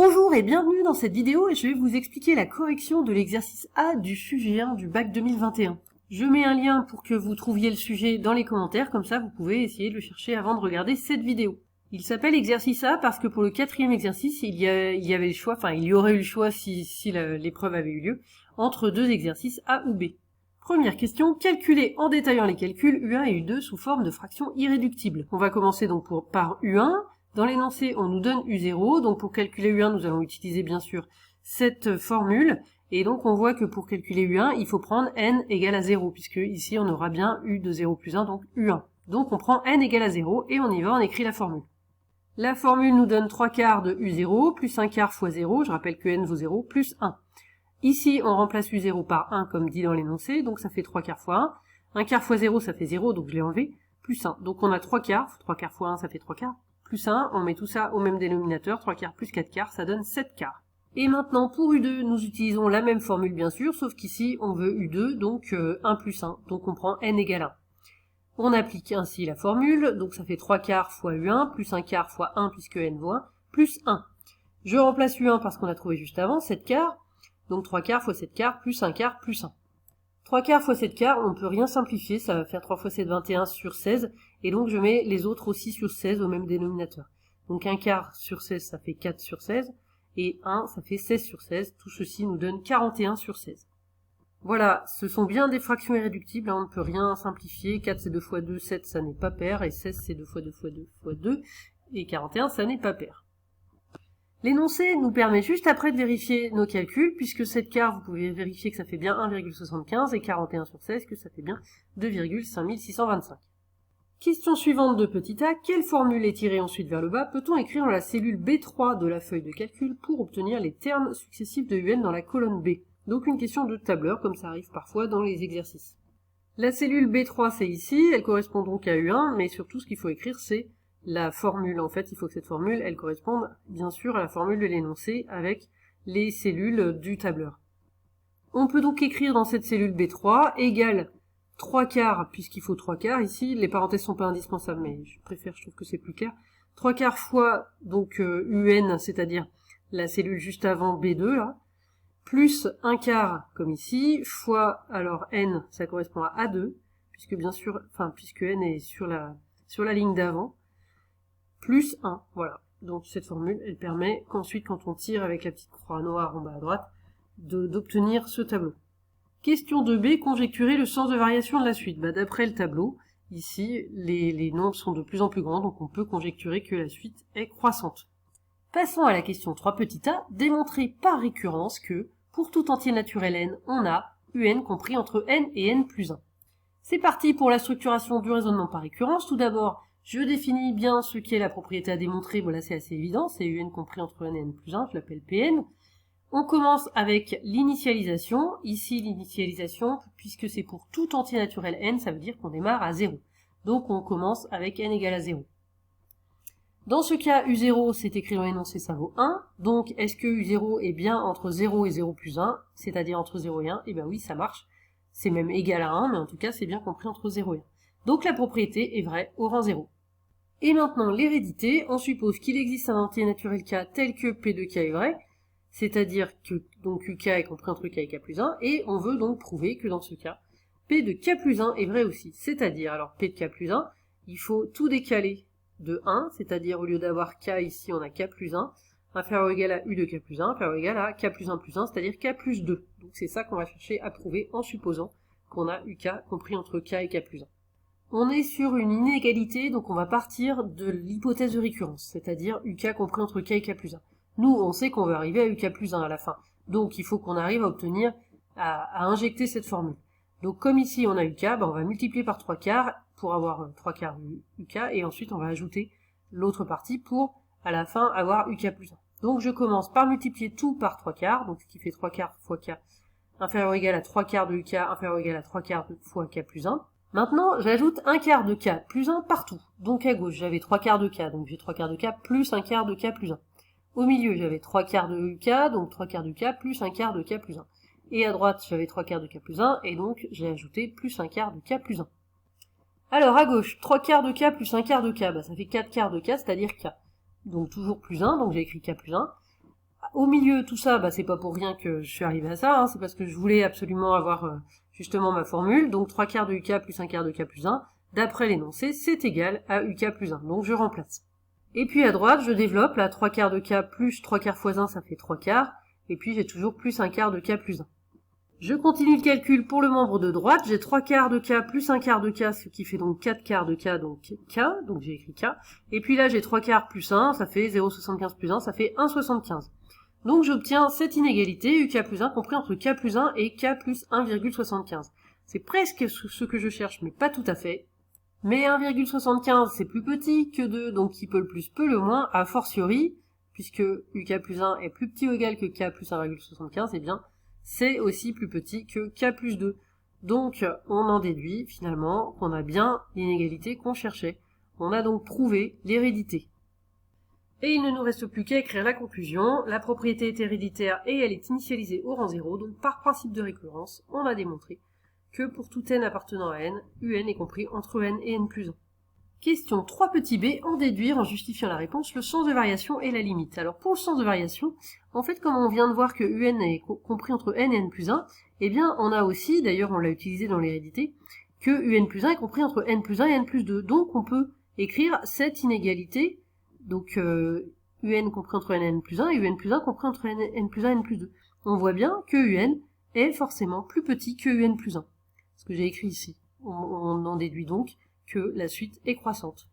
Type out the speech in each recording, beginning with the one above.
Bonjour et bienvenue dans cette vidéo et je vais vous expliquer la correction de l'exercice A du sujet 1 du bac 2021. Je mets un lien pour que vous trouviez le sujet dans les commentaires, comme ça vous pouvez essayer de le chercher avant de regarder cette vidéo. Il s'appelle exercice A parce que pour le quatrième exercice, il y avait le choix, enfin il y aurait eu le choix si l'épreuve avait eu lieu, entre deux exercices A ou B. Première question, calculer en détaillant les calculs U1 et U2 sous forme de fractions irréductibles. On va commencer donc par U1. Dans l'énoncé, on nous donne U0, donc pour calculer U1, nous allons utiliser bien sûr cette formule, et donc on voit que pour calculer U1, il faut prendre n égale à 0, puisque ici on aura bien U de 0 plus 1, donc U1. Donc on prend n égale à 0, et on y va, on écrit la formule. La formule nous donne 3 quarts de U0, plus 1 quart fois 0, je rappelle que n vaut 0, plus 1. Ici, on remplace U0 par 1, comme dit dans l'énoncé, donc ça fait 3 quarts fois 1. 1 quart fois 0, ça fait 0, donc je l'ai enlevé, plus 1. Donc on a 3 quarts fois 1, ça fait 3 quarts. Plus 1, on met tout ça au même dénominateur, 3 quarts plus 4 quarts, ça donne 7 quarts. Et maintenant, pour U2, nous utilisons la même formule bien sûr, sauf qu'ici, on veut U2, donc 1 plus 1, donc on prend n égale 1. On applique ainsi la formule, donc ça fait 3 quarts fois U1, plus 1 quart fois 1, puisque n vaut 1, plus 1. Je remplace U1 parce qu'on a trouvé juste avant, 7 quarts, donc 3 quarts fois 7 quarts, plus 1 quart, plus 1. 3 quarts fois 7 quarts, on ne peut rien simplifier, ça va faire 3 fois 7, 21 sur 16, et donc je mets les autres aussi sur 16 au même dénominateur. Donc 1 quart sur 16, ça fait 4 sur 16, et 1, ça fait 16 sur 16, tout ceci nous donne 41 sur 16. Voilà, ce sont bien des fractions irréductibles, on ne peut rien simplifier, 4 c'est 2 fois 2, 7 ça n'est pas pair, et 16 c'est 2 fois 2 fois 2 fois 2, et 41 ça n'est pas pair. L'énoncé nous permet juste après de vérifier nos calculs, puisque 7 quarts, vous pouvez vérifier que ça fait bien 1,75 et 41 sur 16 que ça fait bien 2,5625. Question suivante de petit a, quelle formule étirée ensuite vers le bas peut-on écrire dans la cellule B3 de la feuille de calcul pour obtenir les termes successifs de UN dans la colonne B? Donc une question de tableur, comme ça arrive parfois dans les exercices. La cellule B3 c'est ici, elle correspond donc à U1, mais surtout ce qu'il faut écrire c'est la formule. En fait, il faut que cette formule, elle corresponde bien sûr à la formule de l'énoncé avec les cellules du tableur. On peut donc écrire dans cette cellule B3 égale 3 quarts, puisqu'il faut 3 quarts ici, les parenthèses sont pas indispensables, mais je trouve que c'est plus clair. 3 quarts fois donc UN, c'est-à-dire la cellule juste avant B2 là, plus 1 quart comme ici, fois alors N, ça correspond à A2, puisque bien sûr, puisque N est sur la ligne d'avant, plus 1, voilà. Donc cette formule, elle permet qu'ensuite, quand on tire avec la petite croix noire en bas à droite, d'obtenir ce tableau. Question 2b, conjecturer le sens de variation de la suite. D'après le tableau, ici, les nombres sont de plus en plus grands, donc on peut conjecturer que la suite est croissante. Passons à la question 3 petit a, démontrer par récurrence que, pour tout entier naturel n, on a un compris entre n et n plus 1. C'est parti pour la structuration du raisonnement par récurrence. Tout d'abord, je définis bien ce qu'est la propriété à démontrer, voilà c'est assez évident, c'est UN compris entre n et n plus 1, je l'appelle Pn. On commence avec l'initialisation, ici l'initialisation, puisque c'est pour tout entier naturel n, ça veut dire qu'on démarre à 0. Donc on commence avec n égale à 0. Dans ce cas, U0 c'est écrit dans l'énoncé, ça vaut 1, donc est-ce que U0 est bien entre 0 et 0 plus 1, c'est-à-dire entre 0 et 1? Eh bien oui, ça marche, c'est même égal à 1, mais en tout cas c'est bien compris entre 0 et 1. Donc la propriété est vraie au rang 0. Et maintenant, l'hérédité, on suppose qu'il existe un entier naturel K tel que P de K est vrai, c'est-à-dire que donc UK est compris entre K et K plus 1, et on veut donc prouver que dans ce cas, P de K plus 1 est vrai aussi. C'est-à-dire, alors P de K plus 1, il faut tout décaler de 1, c'est-à-dire au lieu d'avoir K ici, on a K plus 1, inférieur ou égal à U de K plus 1, inférieur ou égal à K plus 1 plus 1, c'est-à-dire K plus 2. Donc c'est ça qu'on va chercher à prouver en supposant qu'on a UK compris entre K et K plus 1. On est sur une inégalité, donc on va partir de l'hypothèse de récurrence, c'est-à-dire UK compris entre K et K plus 1. Nous, on sait qu'on veut arriver à UK plus 1 à la fin, donc il faut qu'on arrive à obtenir, à injecter cette formule. Donc comme ici on a UK, on va multiplier par 3 quarts pour avoir 3 quarts UK, et ensuite on va ajouter l'autre partie pour, à la fin, avoir UK plus 1. Donc je commence par multiplier tout par 3 quarts, donc ce qui fait 3 quarts fois K, inférieur ou égal à 3 quarts de UK, inférieur ou égal à 3 quarts fois K plus 1. Maintenant, j'ajoute 1 quart de K plus 1 partout. Donc à gauche, j'avais 3 quarts de K, donc j'ai 3 quarts de K plus 1 quart de K plus 1. Au milieu, j'avais 3 quarts de K, donc 3 quarts de K plus 1 quart de K plus 1. Et à droite, j'avais 3 quarts de K plus 1, et donc j'ai ajouté plus 1 quart de K plus 1. Alors à gauche, 3 quarts de K plus 1 quart de K, ça fait 4 quarts de K, c'est-à-dire K. Donc toujours plus 1, donc j'ai écrit K plus 1. Au milieu, tout ça, c'est pas pour rien que je suis arrivé à ça, hein, c'est parce que je voulais absolument avoir justement ma formule, donc 3/4 de UK plus 1/4 de K plus 1, d'après l'énoncé, c'est égal à UK plus 1, donc je remplace. Et puis à droite, je développe, là, 3/4 de K plus 3/4 fois 1, ça fait 3/4, et puis j'ai toujours plus 1/4 de K plus 1. Je continue le calcul pour le membre de droite, j'ai 3/4 de K plus 1/4 de K, ce qui fait donc 4/4 de K, donc K, donc j'ai écrit K. Et puis là, j'ai 3/4 plus 1, ça fait 0,75 plus 1, ça fait 1,75. Donc j'obtiens cette inégalité, UK plus 1, compris entre K plus 1 et K plus 1,75. C'est presque ce que je cherche, mais pas tout à fait. Mais 1,75, c'est plus petit que 2, donc qui peut le plus peut le moins, a fortiori, puisque UK plus 1 est plus petit ou égal que K plus 1,75, eh bien, c'est aussi plus petit que K plus 2. Donc, on en déduit, finalement, qu'on a bien l'inégalité qu'on cherchait. On a donc prouvé l'hérédité. Et il ne nous reste plus qu'à écrire la conclusion. La propriété est héréditaire et elle est initialisée au rang 0, donc par principe de récurrence, on a démontré que pour tout n appartenant à n, un est compris entre n et n plus 1. Question 3 petit b, en déduire en justifiant la réponse le sens de variation et la limite. Alors pour le sens de variation, en fait comme on vient de voir que un est compris entre n et n plus 1, eh bien on a aussi, d'ailleurs on l'a utilisé dans l'hérédité, que un plus 1 est compris entre n plus 1 et n plus 2. Donc on peut écrire cette inégalité, donc un compris entre n et n plus 1 et un plus 1 compris entre n plus 1 et n plus 2. On voit bien que un est forcément plus petit que un plus 1. Ce que j'ai écrit ici. On en déduit donc que la suite est croissante.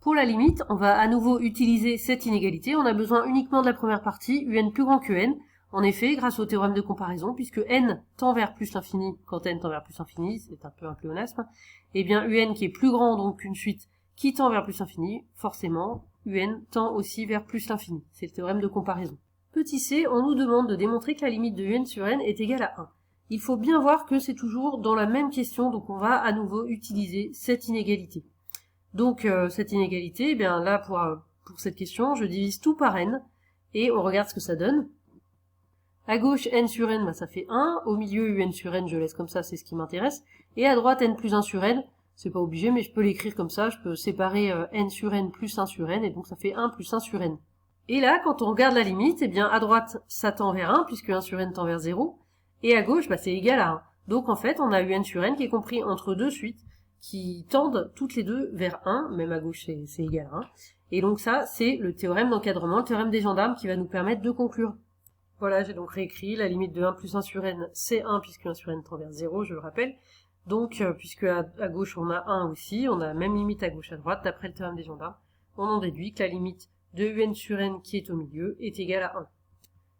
Pour la limite, on va à nouveau utiliser cette inégalité. On a besoin uniquement de la première partie, un plus grand que n. En effet, grâce au théorème de comparaison, puisque n tend vers plus l'infini, quand n tend vers plus l'infini, c'est un peu un pléonasme, eh bien un qui est plus grand donc qu'une suite qui tend vers plus l'infini, forcément, un tend aussi vers plus l'infini. C'est le théorème de comparaison. Petit c, on nous demande de démontrer que la limite de un sur n est égale à 1. Il faut bien voir que c'est toujours dans la même question, donc on va à nouveau utiliser cette inégalité. Donc cette inégalité, eh bien là pour cette question, je divise tout par n, et on regarde ce que ça donne. À gauche, n sur n, ça fait 1, au milieu, un sur n, je laisse comme ça, c'est ce qui m'intéresse, et à droite, n plus 1 sur n, c'est pas obligé, mais je peux l'écrire comme ça, je peux séparer n sur n plus 1 sur n, et donc ça fait 1 plus 1 sur n. Et là, quand on regarde la limite, eh bien à droite, ça tend vers 1, puisque 1 sur n tend vers 0, et à gauche, c'est égal à 1. Donc en fait, on a un sur n qui est compris entre deux suites qui tendent toutes les deux vers 1, même à gauche c'est égal à 1. Et donc ça, c'est le théorème d'encadrement, le théorème des gendarmes qui va nous permettre de conclure. Voilà, j'ai donc réécrit la limite de 1 plus 1 sur n, c'est 1 puisque 1 sur n tend vers 0, je le rappelle. Donc puisque à gauche on a 1 aussi, on a la même limite à gauche à droite, d'après le théorème des gendarmes, on en déduit que la limite de un sur n qui est au milieu est égale à 1.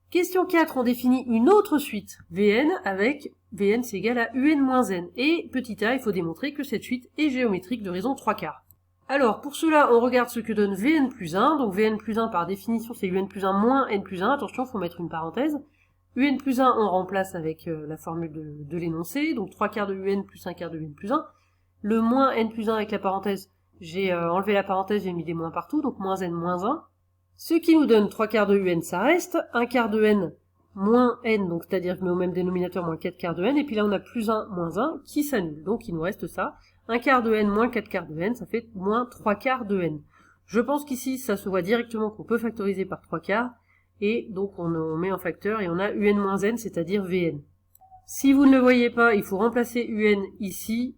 Question 4, on définit une autre suite, Vn, avec Vn c'est égal à un moins n. Et petit a, il faut démontrer que cette suite est géométrique de raison 3/4. Alors, pour cela, on regarde ce que donne Vn plus 1. Donc Vn plus 1, par définition, c'est un plus 1 moins n plus 1. Attention, il faut mettre une parenthèse. Un plus 1, on remplace avec la formule de l'énoncé. Donc 3/4 de un plus 1/4 de un plus 1. Le moins n plus 1 avec la parenthèse, j'ai enlevé la parenthèse, j'ai mis des moins partout. Donc moins n moins 1. Ce qui nous donne 3/4 de un, ça reste. 1/4 de n moins n, donc c'est-à-dire je mets au même dénominateur moins 4/4 de n. Et puis là, on a plus 1 moins 1 qui s'annule. Donc il nous reste ça. 1/4 de n moins 4/4 de n, ça fait moins 3/4 de n. Je pense qu'ici, ça se voit directement qu'on peut factoriser par 3/4. Et donc on met en facteur et on a un moins n, c'est-à-dire Vn. Si vous ne le voyez pas, il faut remplacer un ici,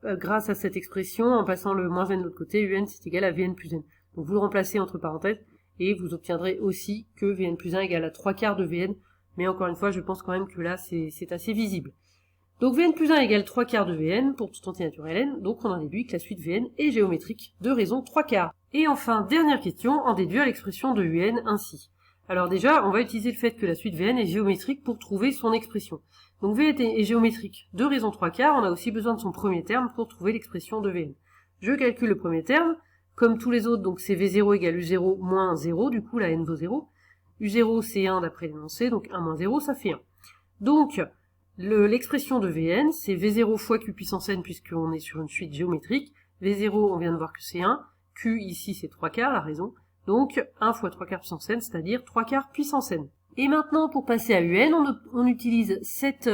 grâce à cette expression, en passant le moins n de l'autre côté. Un c'est égal à Vn plus n. Donc vous le remplacez entre parenthèses. Et vous obtiendrez aussi que Vn plus 1 égale à 3/4 de Vn. Mais encore une fois, je pense quand même que là, c'est assez visible. Donc Vn plus 1 égale 3/4 de Vn pour toute entité naturelle n. Donc on en déduit que la suite Vn est géométrique de raison 3/4. Et enfin, dernière question, en déduire l'expression de un ainsi. Alors déjà, on va utiliser le fait que la suite Vn est géométrique pour trouver son expression. Donc Vn est géométrique de raison 3/4. On a aussi besoin de son premier terme pour trouver l'expression de Vn. Je calcule le premier terme. Comme tous les autres, donc c'est V0 égale U0 moins 0, du coup la n vaut 0. U0 c'est 1 d'après l'énoncé, donc 1 moins 0 ça fait 1. Donc l'expression de Vn c'est V0 fois Q puissance n puisqu'on est sur une suite géométrique. V0 on vient de voir que c'est 1, Q ici c'est 3/4, la raison. Donc 1 fois 3/4 puissance n, c'est-à-dire 3/4 puissance n. Et maintenant pour passer à un, on utilise cette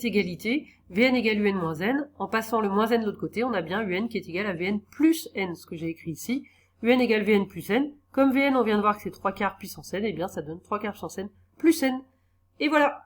égalité, Vn égale un moins n. En passant le moins n de l'autre côté, on a bien un qui est égal à Vn plus n, ce que j'ai écrit ici. Un égale Vn plus n. Comme Vn, on vient de voir que c'est 3 quarts puissance n, et bien ça donne 3 quarts puissance n plus n. Et voilà!